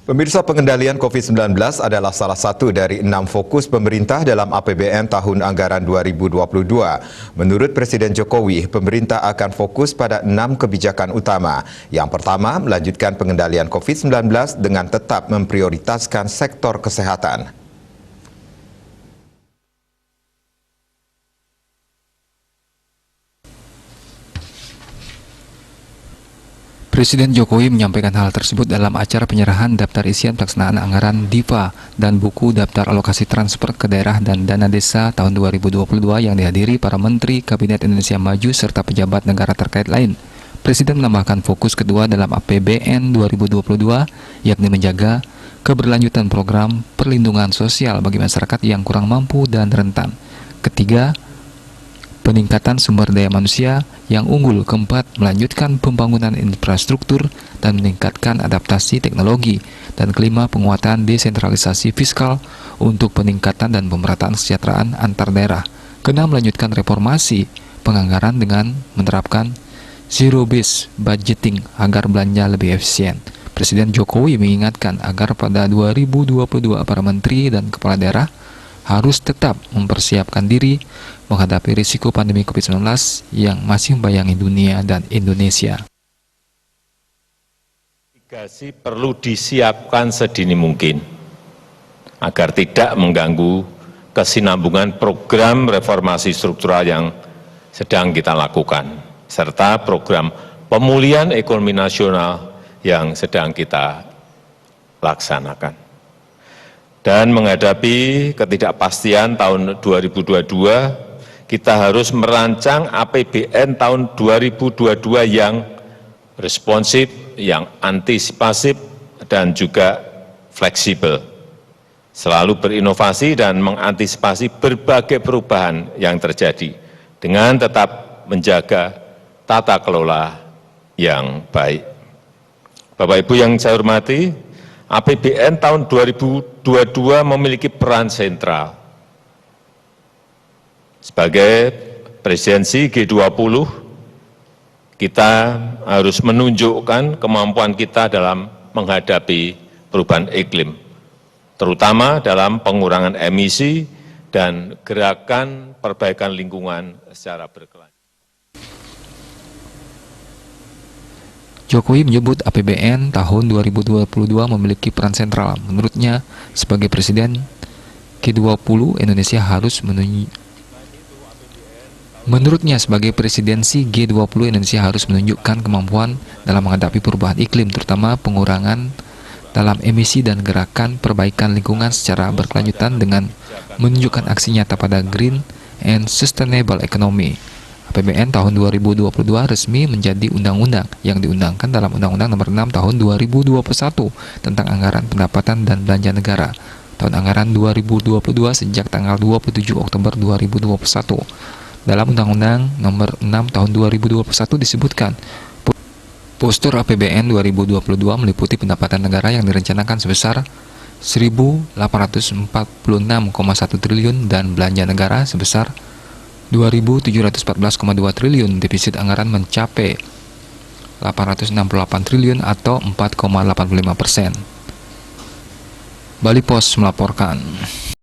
Pemirsa, pengendalian COVID-19 adalah salah satu dari 6 fokus pemerintah dalam APBN tahun anggaran 2022. Menurut Presiden Jokowi, pemerintah akan fokus pada 6 kebijakan utama. Yang pertama, melanjutkan pengendalian COVID-19 dengan tetap memprioritaskan sektor kesehatan. Presiden Jokowi menyampaikan hal tersebut dalam acara penyerahan daftar isian pelaksanaan anggaran DIPA dan buku daftar alokasi transfer ke daerah dan dana desa tahun 2022 yang dihadiri para Menteri Kabinet Indonesia Maju serta pejabat negara terkait lain. Presiden menambahkan fokus kedua dalam APBN 2022 yakni menjaga keberlanjutan program perlindungan sosial bagi masyarakat yang kurang mampu dan rentan. Ketiga, peningkatan sumber daya manusia yang unggul. Keempat, melanjutkan pembangunan infrastruktur dan meningkatkan adaptasi teknologi. Dan kelima, penguatan desentralisasi fiskal untuk peningkatan dan pemerataan kesejahteraan antar daerah. Keenam, melanjutkan reformasi penganggaran dengan menerapkan zero-based budgeting agar belanja lebih efisien. Presiden Jokowi mengingatkan agar pada 2022 para menteri dan kepala daerah harus tetap mempersiapkan diri menghadapi risiko pandemi COVID-19 yang masih membayangi dunia dan Indonesia. Mitigasi perlu disiapkan sedini mungkin agar tidak mengganggu kesinambungan program reformasi struktural yang sedang kita lakukan, serta program pemulihan ekonomi nasional yang sedang kita laksanakan. Dan menghadapi ketidakpastian tahun 2022, kita harus merancang APBN tahun 2022 yang responsif, yang antisipasif, dan juga fleksibel. Selalu berinovasi dan mengantisipasi berbagai perubahan yang terjadi, dengan tetap menjaga tata kelola yang baik. Bapak Ibu yang saya hormati, APBN tahun 2022 memiliki peran sentral. Sebagai presidensi G20, kita harus menunjukkan kemampuan kita dalam menghadapi perubahan iklim, terutama dalam pengurangan emisi dan gerakan perbaikan lingkungan secara berkelanjutan. Jokowi menyebut APBN tahun 2022 memiliki peran sentral. Menurutnya, sebagai Presiden G20, Indonesia harus sebagai presidensi G20, Indonesia harus menunjukkan kemampuan dalam menghadapi perubahan iklim, terutama pengurangan dalam emisi dan gerakan perbaikan lingkungan secara berkelanjutan dengan menunjukkan aksi nyata pada Green and Sustainable Economy. APBN tahun 2022 resmi menjadi undang-undang yang diundangkan dalam Undang-Undang Nomor 6 Tahun 2021 tentang Anggaran Pendapatan dan Belanja Negara tahun anggaran 2022 sejak tanggal 27 Oktober 2021. Dalam Undang-Undang Nomor 6 Tahun 2021 disebutkan, postur APBN 2022 meliputi pendapatan negara yang direncanakan sebesar 1.846,1 triliun dan belanja negara sebesar 2.714,2 triliun. Defisit anggaran mencapai 868 triliun atau 4,85%. Bali Pos melaporkan.